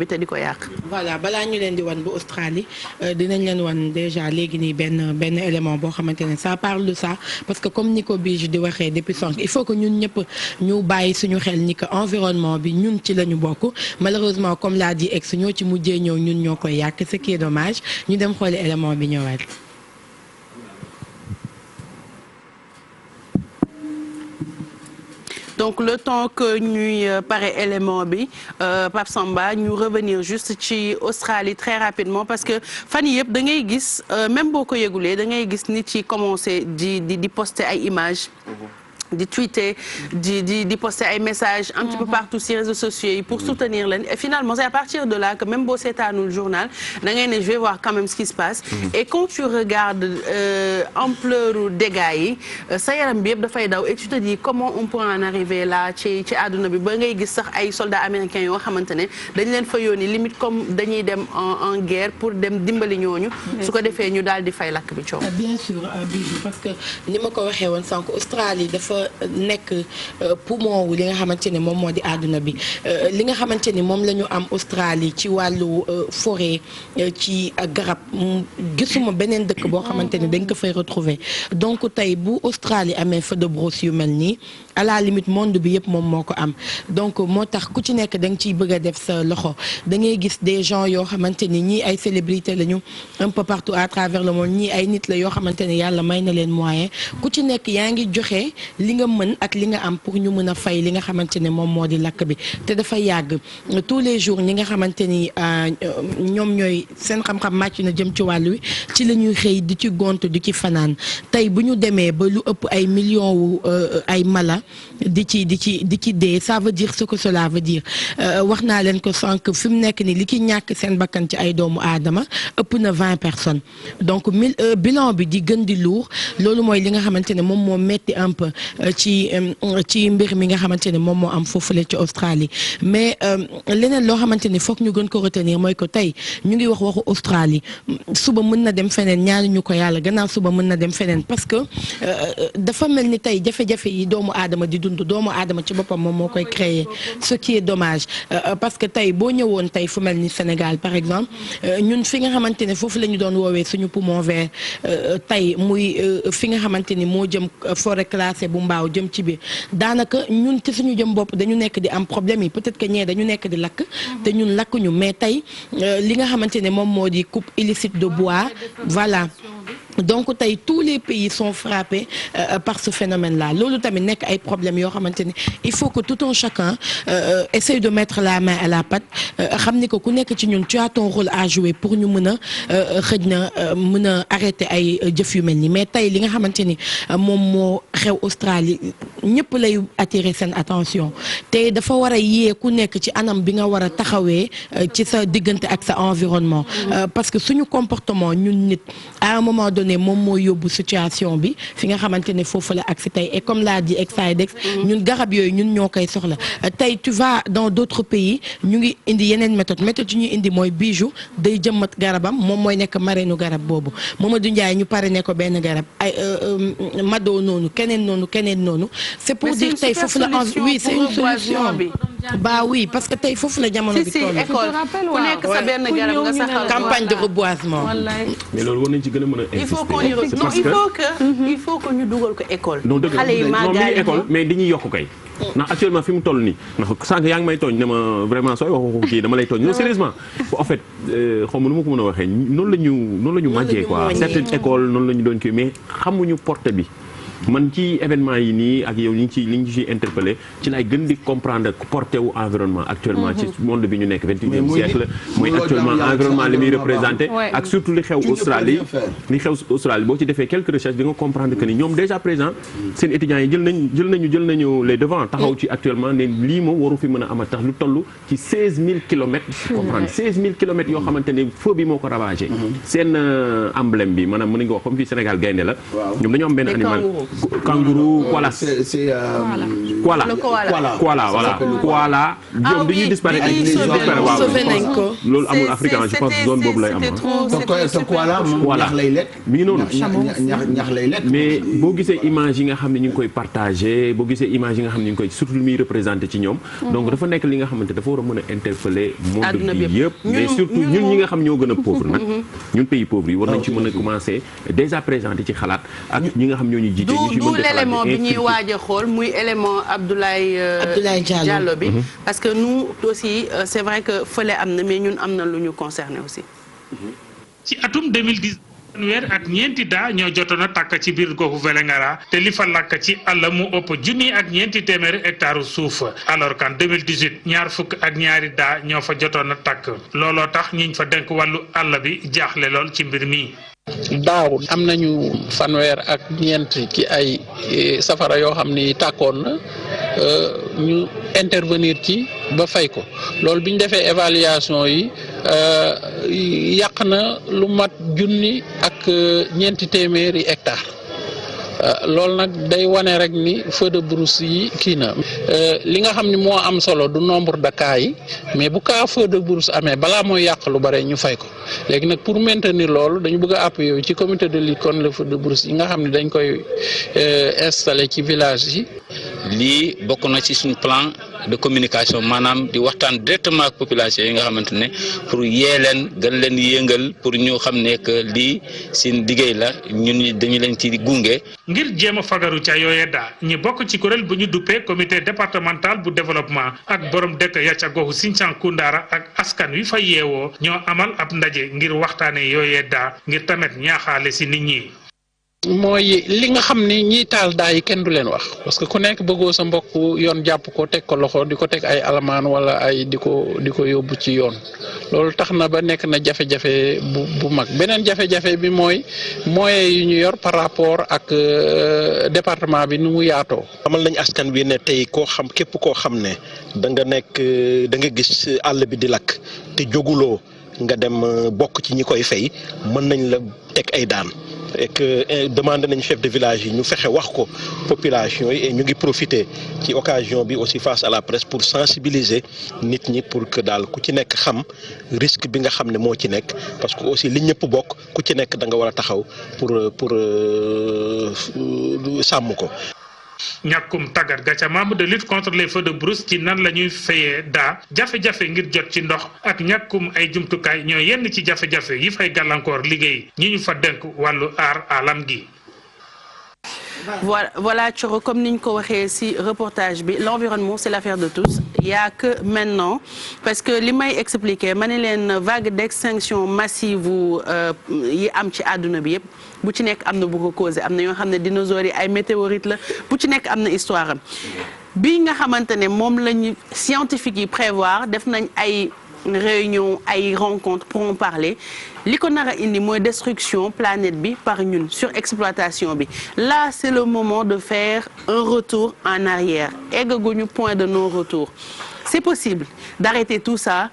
bi te di ko yàq. voilà balaa ñu leen di wan bu Australie dinañ leen wan déjà léegi nii benn élément boo xamante ne ça parle de ça parce que comme ni ko Bijou di waxee depuis sànq il faut que ñun ñëpp ñu bàyyi suñu xel ni que environnement bi ñun ci la ñu bokk malheureusement comme l'a dit ex ñoo ci mujjee ñëw ñun ñoo koy yàq ce qui est dommage ñu dem xooli élément bi ñëwaat. donc le temps que ñuy pare élément bi Pape Samba ñu revenir juste ci Australie très rapidement parce que fan yii yëpp da ngay gis même boo ko yëgulee da ngay gis nit ci commencé di poster ay images. di tweeter di poster ay messages un petit peu partout ci réseaux sociaux yi pour soutenir leen et finalement c'est à partir de là que même boo seetaanul journal da ngay ne je vais voir quand même ce qui se passe et quand tu regardes ampleur dégâts yi sa yaram bi yëpp dafay daw et tu te dis comment on peut en arriver là ci àdduna bi ba ngay gis sax ay soldats américains yoo xamante ne dañ leen fa yónni limite comme dañuy dem en guerre pour dem dimbali ñooñu su ko defee ñu daal di fay lakk bi coow. bien sûr Bijou parce que ni ma ko waxee woon sànq Australie dafa nekk poumon wu li nga xamante ne moom moo di àdduna bi li nga xamante ni moom la ñu am Australie ci wàllu forêt ci garab gisuma beneen dëkk boo xamante ni dañ ko fay retrouver donc tey bu Australie amee feu de brousse yu mel nii à la limite monde bi yëpp moom moo ko am donc moo tax ku ci nekk da nga ciy bëgg a def sa loxo da ngay gis des gens yoo xamante ni ñii ay célébrité lañu un peu partout à travers le monde ñii ay nit la yoo xamante ni yàlla may na leen moyen ku ci nekk yaa ngi joxe li nga mën ak li nga am pour ñu mën a fay li nga xamante ne moom moo di lakk bi te dafa yàgg tous les jours ñi nga xamante ni ñoom ñooy seen xam-xam màcc na jëm ci wàllu wi ci la ñuy xëy di ci gont di ci fanaan tey bu ñu demee ba lu ëpp ay millions wu ay mala di ci dee ça veut dire ce que cela veut dire wax naa leen ko sànq fi mu nekk ni li ki ñàkk seen bakkan ci ay doomu aadama ëpp na 20 personnes donc bilan bi di gën di lourd loolu mooy li nga xamante ne moom moo metti un peu ci mbir mi nga xamante ne moom moo am foofule ci Australie mais leneen loo xamante ni foog ñu gën ko retenir mooy que tey ñu ngi waxu Australie suba mën na dem feneen ñaari ñu ko yàlla gannaaw suba mën na dem feneen parce que dafa mel ni tey jafe-jafe yi doomu aadama di dund doomu aadama ci boppam moom moo koy créer ce qui est dommage parce que tey boo ñëwoon tey fu mel ni Sénégal par exemple ñun fi nga xamante ne foofu la ñu doon woowee suñu poumon vert tey muy fi nga xamante ni moo jëm forêt classée bu mbaaw jëm ci biir daanaka ñun ci suñu jëm bopp dañu nekk di am problème yi peut-être que ñee dañu nekk di lakk te ñun lakkuñu mais tey li nga xamante ne moom moo di coupe illicite de bois voilà donc tey tous les pays sont frappés par ce phénomène-là loolu tamit nekk ay problèmes yoo xamante ni il faut que tout un chacun essaye de mettre la main à la pâte xam ni que ku nekk ci ñun tu as ton rôle à jouer pour ñu mën a xëj na mën a arrêter ay jëf yu mel ni mais tey li nga xamante ni moom moo xew Australie ñëpp lay attirer seen attention te dafa war a yee ku nekk ci anam bi nga war a taxawee ci sa diggante ak sa environnement parce que suñu comportement ñun nit à un moment donné moom moo yóbbu situation bi fi nga xamante ne foofu la ak si tey et comme l'a dit Exidex ñun garab yooyu ñun ñoo koy soxla tey tu vas dans d'autres pays ñu ngi indi yeneen méthode yi ñuy indi mooy Bijou day jëmmat garabam moom mooy nekk mareenu garab boobu Mamadou Ndiaye ñu pare ne ko benn garab ay Mado noonu keneen noonu c'est pour dire tey foofu la oui c'est une solution bah oui parce que tey foofu la jamono bi toll école ku nekk sa benn garab nga saxal campagne de reboisement mais loolu war nañ ci gën a mën a il faut que ñu dugal ko école. xale yi màggal école mais dañuy yokk kay. ndax actuellement fi mu toll nii ndax sànq yaa ngi may tooñ ne ma vraiment sooy waxu kii dama lay tooñ non sérieusement en fait xaw ma nu ma ko mën a waxee noonu la ñu màggee quoi certaines écoles noonu la ñu doon kii mais xamuñu portée bi. man ci événement yi nii ak yow li ñu ciy interpellé ci lay gën di comprendre porté wu environnement actuellement ci monde bi ñu nekk 21e siècle mooy actuellement environnement li muy représenté ak surtout li xew Australie boo ci defee quelques recherches di nga comprendre que ni ñoom déjà présent seen étudiants yi jël nañu les devants taxaw ci actuellement ne lii moom waru fi mën a ama tax lu toll ci 16000 kilomètres comprendre 16000 kilomètres yoo xamante ne feu bi moo ko ravagé seen emblème bi maanaam mën nañu ko wax comme fii Sénégal gaynde la ñoom dañoo am benn animal kangourou koala. c'est koala. Le koala. koala voilà koala. ñoom dañuy disparaître ak les sauvé nañ ko. loolu amul Afrique je pense zone boobu lay am. te koala moom ñax lay lekk. mi ngi noonu ñax lay lekk. mais boo gisee image yi nga xam ne ñu ngi koy partagé boo gisee image yi nga xam ne ñu ngi koy surtout lu muy représenté ci ñoom. donc dafa nekk li nga xamante dafa war a mën a interpeller monde bi yëpp. mais surtout ñun ñi nga xam ñoo gën a pauvre nag. ñun pays pauvres yi war nañ ci mën a commencer dès à présent di ci xalaat ak ñi nga xam ñoo ñu jiite. ñu ci mën a l'élément bi ñuy waaj a xool muy élément Abdoulaye Diallo bi. parce que nous aussi c'est vrai que fële am na mais ñun am na lu ñu concerné aussi. ci atum 2010 weer ak ñeenti daa ñoo jotoon a tàkk ci biir goxu Vélingara te li fa lakk ci àll mu ëpp junni ak ñeenti téeméeri hectare suuf alors qu'en 2018 ñaar fukk ak ñaari daa ñoo fa jotoon a tàkk looloo tax ñiñ fa denk wàllu àll bi jaaxle lool ci mbir mi. daaw am nañu fanweer ak ñeent ci ay safara yoo xam ni tàkkoon na ñu intervenir ci ba fay ko loolu bi ñu defee évaluation yi yàq na lu mat junni ak ñeenti téeméeri hectare loolu nag day wane rek ni feu de brousse yi kii na li nga xam ni moo am solo du nombre de cas yi mais bu cas feu de brousse amee balaa mooy yàq lu bare ñu fay ko léegi nag pour maintenir loolu dañu bëgg a appuyer ci comité de lutte contre le feu de brousse yi nga xam ne dañ koy installer ci village yi. lii bokk na ci suñu plan de communication maanaam di waxtaan directement ak population yi nga xamante ne pour yee leen gën leen yëngal pour ñu xam ne que lii seen liggéey la ñun dañu leen ci gunge. ngir jéem a fagaru ca yooye daa ñi bokk ci kuréel bu ñu duppee comité départemental bu développement ak borom dëkk ya ca goxu Sinthiang Koundara ak askan wi fa yeewoo ñoo amal ab ndaje ngir waxtaane yooye daa ngir tamit ñaaxaale si nit ñi. mooy li nga xam ni ñiy taal daa yi kenn du leen wax parce que ku nekk bëggoo sa mbokk yoon jàpp ko teg ko loxo di ko teg ay alamaan wala ay di ko yóbbu ci yoon loolu tax na ba nekk na jafe-jafe bu mag beneen jafe-jafe bi mooy moyens yu ñu yor par rapport ak département bi nu mu yaatoo. amal nañ askan wi ne tey koo xam képp koo xam ne da nga gis àll bi di lakk te jóguloo nga dem bokk ci ñi koy fay mën nañ la teg ay daan. et que demandé nañ chef de village yi ñu fexe wax ko population yi et ñu ngi profiter ci occasion bi aussi face à la presse pour sensibiliser nit ñi pour que daal ku ci nekk xam risque bi nga xam ne moo ci nekk parce que aussi li ñëpp bokk ku ci nekk da nga war a taxaw pour sàmm ko. ñàkkum tàggat ga ca membre de lutte contre les feux de brousse ci nan la ñuy fayee daa jafe-jafe ngir jot ci ndox ak ñàkkum ay jumtukaay ñoo yenn ci jafe-jafe yi fay gàllankoor liggéey ñi ñu fa dénk wàllu aar alam gi. Voilà Thioro comme ni ñu ko waxee ci reportage bi l'environnement c'est l'affaire de tous il y a que maintenant parce que li may expliquer ma ne leen vague d'extinction massive yi am ci àdduna bi yëpp bu ci nekk am na bu ko causé am na yoo xam ne dinosaures yi ay météorites la bu ci nekk am na histoire am bi nga xamante ne moom lañu scientifique yi prévoir def nañ ay réunion ay rencontres pour en parler li ko nar a indi mooy destruction planète bi par ñun sur exploitation bi là c'est le moment de faire un retour en arrière eggaguñu point de non retour c'est possible d'arrêter tout ça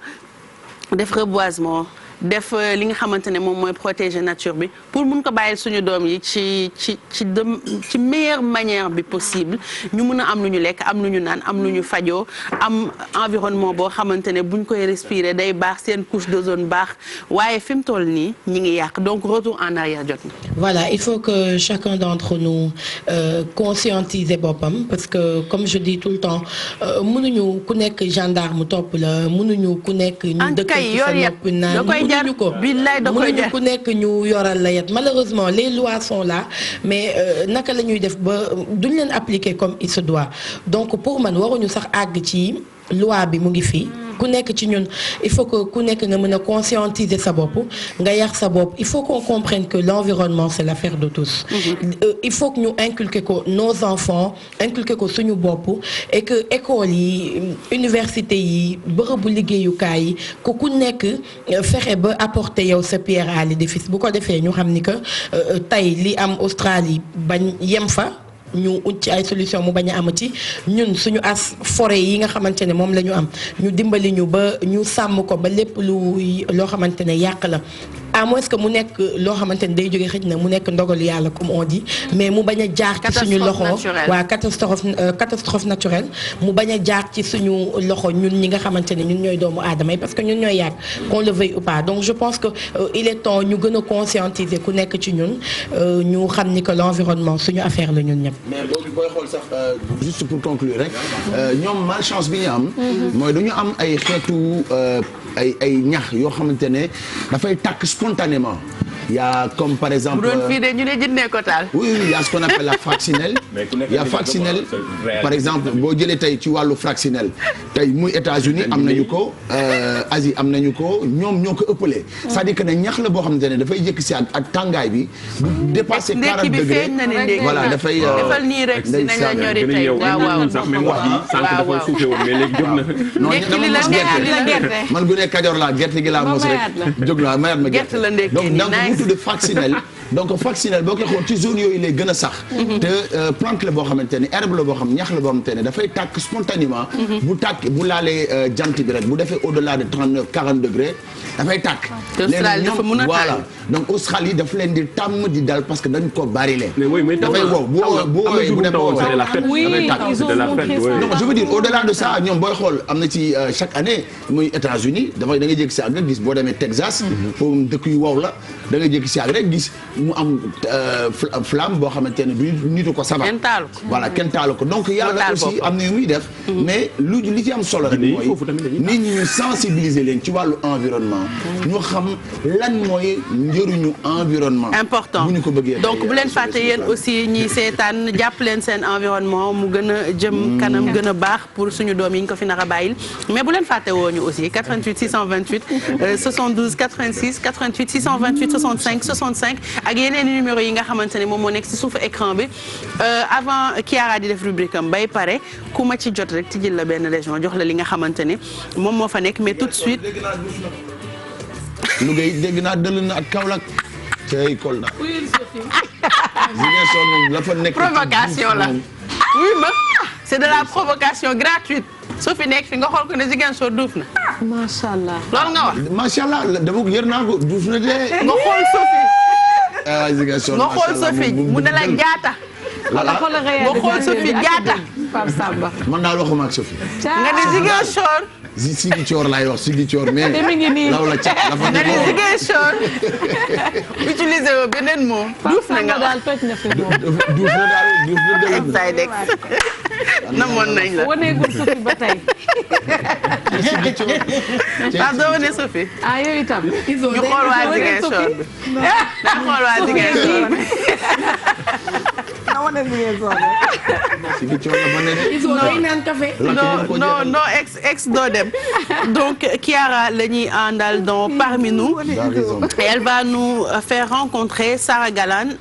def reboisement def li nga xamante ne moom mooy protéger nature bi pour mun ko bàyyil suñu doom yi ci meilleure manière bi possible ñu mun a am lu ñu lekk am lu ñu naan am lu ñu fajoo am environnement boo xamante ne buñ koy respirer day baax seen couche d'ozone baax waaye fi mu toll nii ñi ngi yàq donc retour en arrière jot na. Voilà, il faut que chacun d'entre nous conscientiser boppam parce que comme je dis tout le temps mënuñu ku nekk gendarme topp la mënuñu ku nekk ñu dëkk ci sa nopp naan mënuñu ko mënuñu ku nekk ñu yoral la yet malheureusement les lois sont là mais naka la ñuy def ba duñ leen appliquer comme il se doit donc pour man waruñu sax àgg ci loi bi mu ngi fii ku nekk ci ñun il faut que ku nekk nga mën a conscientiser sa bopp nga yar sa bopp il faut qu'on comprenne que l'environnement c'est l'affaire de tous il faut que ñu inculquer ko nos enfants inculquer ko suñu bopp et que école yi université yi bërëbu liggéeyukaay yi ku nekk fexe ba apporter yow sa pierre à l'édifice bu ko defee ñu xam ni que tey li am Australie bañ yem fa ñu ut ci ay solution mu bañ a amati ñun suñu as forêt yi nga xamante ne moom la ñu am ñu dimbali ñu ba ñu sàmm ko ba lépp loo xamante ne yàq la à moins que mu nekk loo xamante ni day jógee xëj na mu nekk ndogalu yàlla comme on dit mais mu bañ a jaar ci suñu loxo waa catastrophe naturelle mu bañ a jaar ci suñu loxo ñun ñi nga xamante ne ñun ñooy doomu aadama yi parce que ñun ñooy yàgg qu'on le veuille ou pas donc je pense que il est temps ñu gën a conscientiser ku nekk ci ñun ñu xam ni que l'environnement suñu affaire la ñun ñëpp. mais boobu booy xool sax juste pour conclure rek ñoom malchance bi ñu am. mooy dañu am ay xeetu ay ñax yoo xamante ne dafay tàkk spontanément. y a comme par exemple. bu doon fii de ñu ne jëndee ko taal. oui y a ce qu'on appelle la fraccinelle. y a fraccinelle par exemple boo jëlee tey ci wàllu fraccinelle tey muy États-Unis am nañu ko Asie am nañu ko ñoom ñoo ko ëppalee. c'est-à-dire que ne ñax la boo xamante ne dafay jëkk si ak tàngaay bi. bu dépassé 40 degrés voilà dafay. defal nii rek si nañ la ñori tey waaw waaw sax même wax ji sànq dafa suufee woon mais léegi jóg na. non dama mos gerte man bu ne Kajoor laa gerte gi laa mos rek jóg naa mayaat ma gerte donc de fraccinelle donc fraccinelle boo koy xool ci zone yooyu lay gën a sax te plante la boo xamante ne herbe la boo xam ñax la boo xamante ne dafay tàkk spontanément bu tàkk bu laalee jant bi rek bu defee au-delà de 39 40 degrés dafay tàkk léegi ñoom voilà donc Australie daf leen di tàmm di dal parce que dañ ko bari leen dafay wow bu woowee bu dem dafay tàkk non je veux dire au-delà de ça ñoom booy xool am na ci chaque année muy États-Unis dafay da ngay jékki si ak rek gis boo demee Texas foofu dëkk yu wow la da ngay jékki si ak rek gis mu am flamme boo xamante ne du nitu ko sabab voilà kenn taalu ko donc yàlla aussi am na yu muy def mais li ci am solo rek mooy nit ñi ñu sensibiliser leen ci wàllu environnement ñu xam lan mooy njëriñu environnement important bu ñu ko bëggee donc bu leen fàtte yéen aussi ñi seetaan jàpp leen seen environnement mu gën a jëm kanam gën a baax pour suñu doom yi ñu ko fi nar a bàyyil mais bu leen fàtte woo ñu aussi 88 628 72 86 88 628 65 65 ak yeneen numéro yi nga xamante ne moom moo nekk ci suufu écran bi avant Kiara di def rubrique am bay pare ku ma ci jot rek ci jël la benn région jox la li nga xamante ne moom moo fa nekk mais tout de suite. Louga yi dégg naa dëll na ak Kaolack cay Kolda. la fa nekk provocation la oui ma c'est de la provocation gratuite soo fi nekk fi nga xool ko ne Ziguinchor duuf na. macha allah loolu nga wax. macha allah dama yër naa ko duuf na de. nga xool Sophie. Ziguinchor nga xool Sophie mu ne la jaata. voilà nga xool Sophie jaata. Pape Samba. man daal waxuma ak Sophie. nga ne Ziguinchor. Ziguinchor laay wax Ziguinchor mais. law la ca la fa nga ne Ziguinchor. utiliser woo beneen mot. duuf na nga daal toj na fi moom. duuf na daal duuf na dëgg. exact. namoon nañ la. waneegul Sophie ba tey. pardon wane Sophie. ah yooyu itam. ñu xool waa Ziguinchor bi. daa xool waa Ziguinchor bi. non ex doo dem donc Kiara la ñuy àndal dans Parmi nous et elle va nous faire rencontrer Sarah Galane.